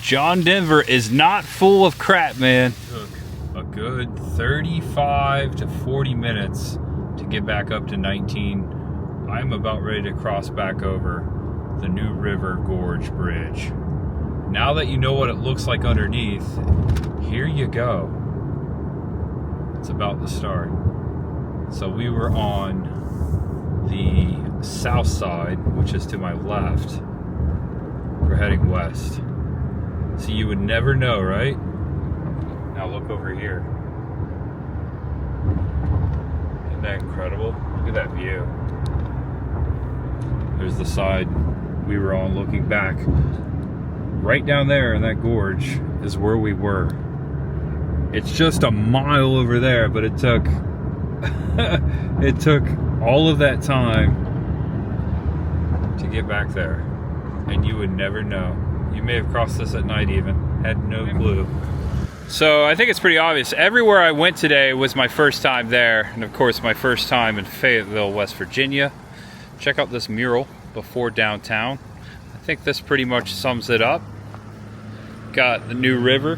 John Denver is not full of crap, man. It took a good 35 to 40 minutes to get back up to 19. I'm about ready to cross back over the new River Gorge Bridge. Now that you know what it looks like underneath, here you go. It's about to start. So we were on the south side, which is to my left. We're heading west. So you would never know, right? Now look over here. Isn't that incredible? Look at that view. There's the side we were on looking back. Right down there in that gorge is where we were. It's just a mile over there, but it took it took all of that time to get back there. And you would never know. You may have crossed this at night even. Had no clue. So I think it's pretty obvious. Everywhere I went today was my first time there. And of course my first time in Fayetteville, West Virginia. Check out this mural before downtown. I think this pretty much sums it up. Got the new river.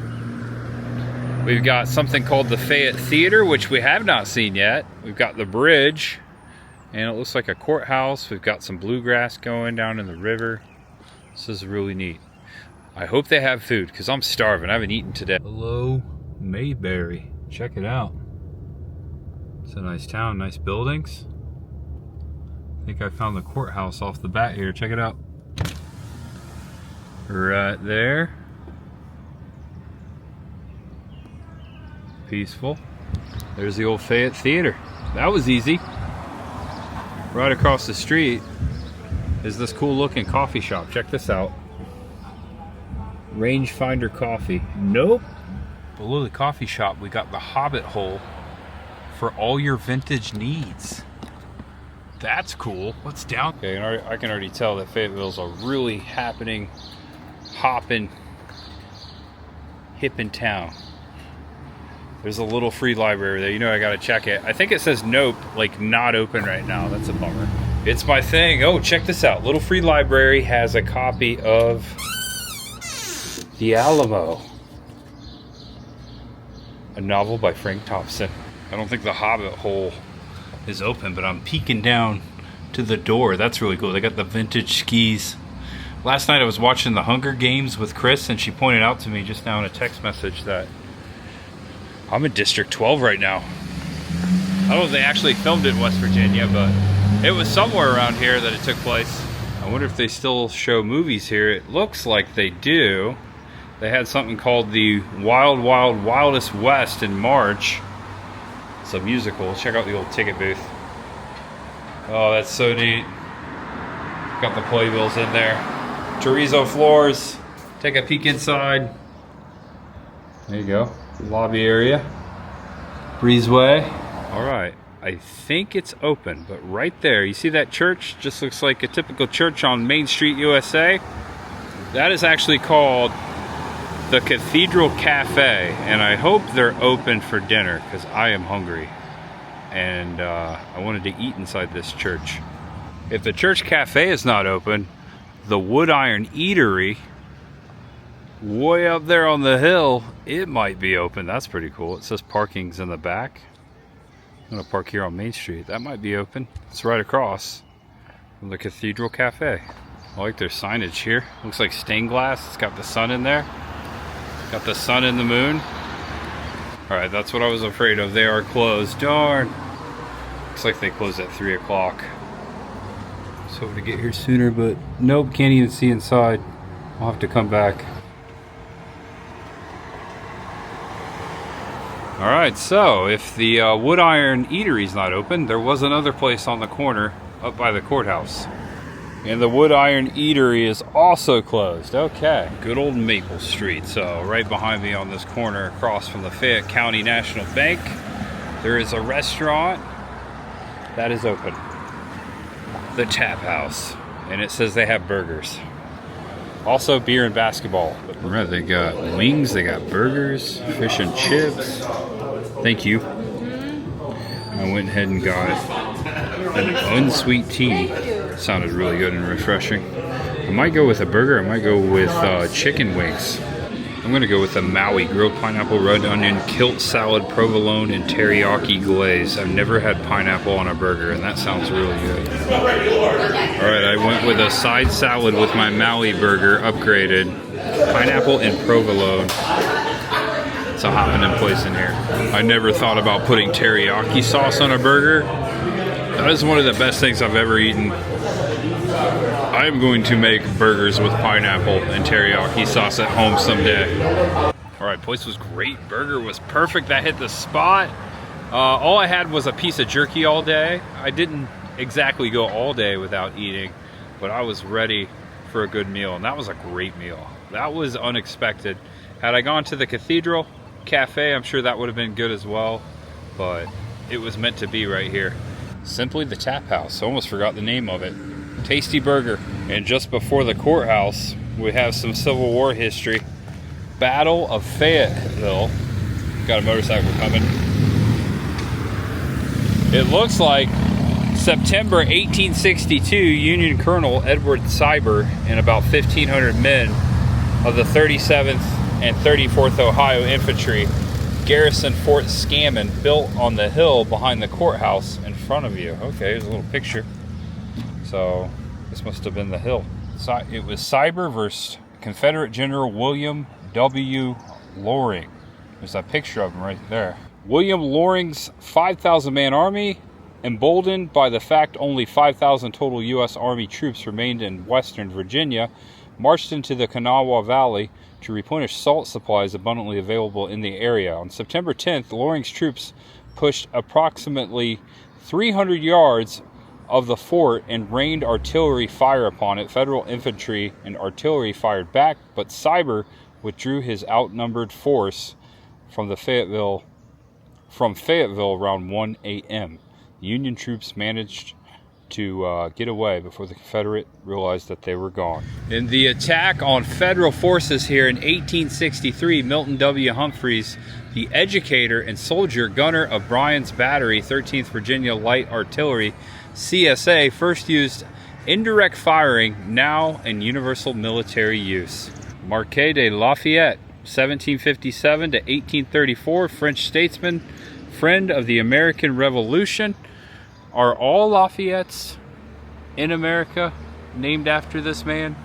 We've got something called the Fayette Theater, which we have not seen yet. We've got the bridge, and it looks like a courthouse. We've got some bluegrass going down in the river. This is really neat. I hope they have food, because I'm starving. I haven't eaten today. Hello, Mayberry. Check it out. It's a nice town, nice buildings. I think I found the courthouse off the bat here. Check it out. Right there. Peaceful. There's the old Fayette Theater. That was easy. Right across the street is this cool looking coffee shop. Check this out. Rangefinder Coffee. Nope. Below the coffee shop we got the Hobbit hole for all your vintage needs. That's cool. What's down? Okay, I can already tell that Fayetteville's a really happening, hopping, hippin' town. There's a little free library there. You know I gotta check it. I think it says nope, like not open right now. That's a bummer. It's my thing. Oh, check this out. Little free library has a copy of The Alamo, a novel by Frank Thompson. I don't think the Hobbit hole is open, but I'm peeking down to the door. That's really cool. They got the vintage skis. Last night I was watching the Hunger Games with Chris, and she pointed out to me just now in a text message that I'm in District 12 right now. I don't know if they actually filmed it in West Virginia, but it was somewhere around here that it took place. I wonder if they still show movies here. It looks like they do. They had something called the Wild Wild Wildest West in March. It's a musical. Check out the old ticket booth. Oh, that's so neat. Got the playbills in there. Chorizo floors. Take a peek inside. There you go. Lobby area. Breezeway. All right. I think it's open, but right there, you see that church? Just looks like a typical church on Main Street, USA. That is actually called the Cathedral Cafe, and I hope they're open for dinner because I am hungry and I wanted to eat inside this church. If the church cafe is not open, the Wood Iron Eatery way up there on the hill, it might be open. That's pretty cool. It says parking's in the back. I'm gonna park here on Main Street. That might be open. It's right across from the Cathedral Cafe. I like their signage here. Looks like stained glass. It's got the sun in there. Got the sun and the moon. Alright, that's what I was afraid of. They are closed. Darn. Looks like they close at 3 o'clock. I was hoping to get here sooner, but nope, can't even see inside. I'll have to come back. Alright, so if the Wood Iron Eatery's not open, there was another place on the corner up by the courthouse. And the Wood Iron Eatery is also closed. Okay. Good old Maple Street. So right behind me on this corner across from the Fayette County National Bank, there is a restaurant that is open. The Tap House. And it says they have burgers. Also beer and basketball. Right, they got wings, they got burgers, fish and chips. Thank you. I went ahead and got an unsweet tea. Sounded really good and refreshing. I might go with a burger. I might go with chicken wings. I'm going to go with a Maui grilled pineapple, red onion, kilt salad, provolone, and teriyaki glaze. I've never had pineapple on a burger, and that sounds really good. Alright, I went with a side salad with my Maui burger, upgraded. Pineapple and provolone. It's a hopping in place in here. I never thought about putting teriyaki sauce on a burger. That is one of the best things I've ever eaten. I'm going to make burgers with pineapple and teriyaki sauce at home someday. Alright, place was great. Burger was perfect. That hit the spot. All I had was a piece of jerky all day. I didn't exactly go all day without eating, but I was ready for a good meal, and that was a great meal. That was unexpected. Had I gone to the Cathedral Cafe, I'm sure that would have been good as well, but it was meant to be right here. Simply the Tap House. I almost forgot the name of it. Tasty burger. And just before the courthouse, we have some Civil War history. Battle of Fayetteville. Got a motorcycle coming. It looks like September 1862, Union Colonel Edward Cyber and about 1,500 men of the 37th and 34th Ohio Infantry garrisoned Fort Scammon, built on the hill behind the courthouse in front of you. Okay, here's a little picture. So this must have been the hill. So it was Cyber versus Confederate General William W. Loring. There's a picture of him right there. William Loring's 5,000-man army, emboldened by the fact only 5,000 total U.S. Army troops remained in western Virginia, marched into the Kanawha Valley to replenish salt supplies abundantly available in the area. On September 10th, Loring's troops pushed approximately 300 yards of the fort and rained artillery fire upon it. Federal infantry and artillery fired back, but Cyber withdrew his outnumbered force from Fayetteville around 1 a.m. Union troops managed to get away before the Confederate realized that they were gone. In the attack on Federal forces here in 1863, Milton W. Humphreys, the educator and soldier gunner of Bryan's Battery, 13th Virginia Light Artillery, CSA, first used indirect firing, now in universal military use. Marquis de Lafayette, 1757 to 1834, French statesman, friend of the American Revolution. Are all Lafayettes in America named after this man?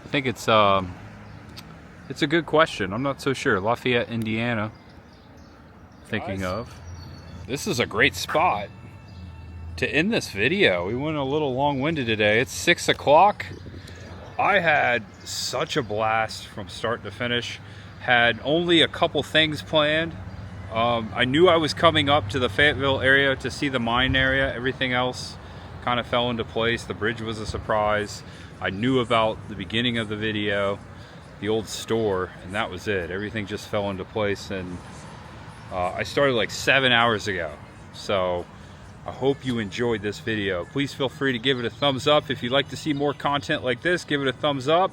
I think it's a good question. I'm not so sure. Lafayette, Indiana. Thinking of. This is a great spot to end this video. We went a little long-winded today. It's 6 o'clock. I had such a blast from start to finish. Had only a couple things planned. I knew I was coming up to the Fayetteville area to see the mine area. Everything else kind of fell into place. The bridge was a surprise. I knew about the beginning of the video, the old store, and that was it. Everything just fell into place, and I started like 7 hours ago. So I hope you enjoyed this video. Please feel free to give it a thumbs up. If you'd like to see more content like this, give it a thumbs up.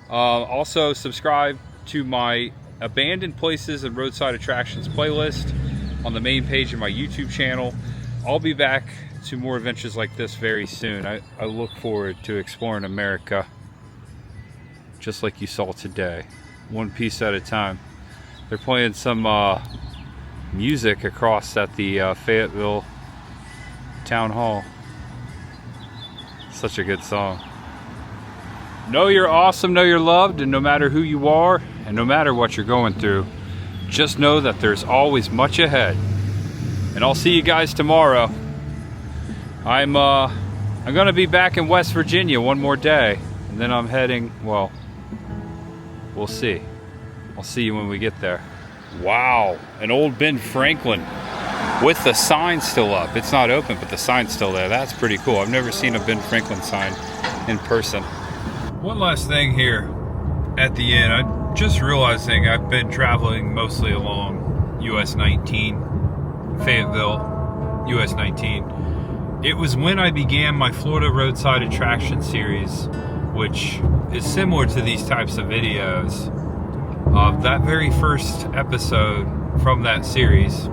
Also subscribe to my Abandoned Places and Roadside Attractions playlist on the main page of my YouTube channel. I'll be back to more adventures like this very soon. I look forward to exploring America just like you saw today, one piece at a time. They're playing some music across at the Fayetteville Town Hall. Such a good song. Know you're awesome, know you're loved, and no matter who you are, and no matter what you're going through, just know that there's always much ahead. And I'll see you guys tomorrow. I'm gonna be back in West Virginia one more day, and then I'm heading, well, we'll see. I'll see you when we get there. Wow, an old Ben Franklin with the sign still up. It's not open, but the sign's still there. That's pretty cool. I've never seen a Ben Franklin sign in person. One last thing here at the end. I'm just realizing I've been traveling mostly along US 19, Fayetteville, US 19. It was when I began my Florida Roadside Attraction series, which is similar to these types of videos. That very first episode from that series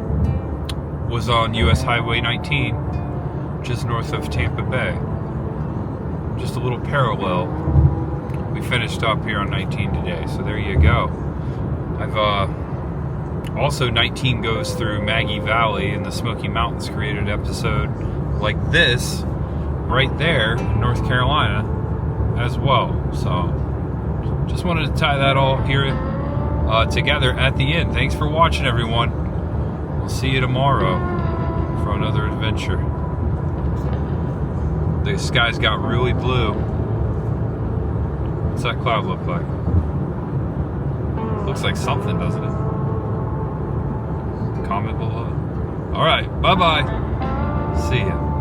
was on US Highway 19, just north of Tampa Bay. Just a little parallel. We finished up here on 19 today, so there you go. I've also 19 goes through Maggie Valley in the Smoky Mountains, created an episode like this right there in North Carolina as well. So just wanted to tie that all here together at the end. Thanks for watching, everyone. We'll see you tomorrow for another adventure. The skies got really blue. What's that cloud look like? Looks like something, doesn't it? Comment below. Alright, bye-bye. See ya.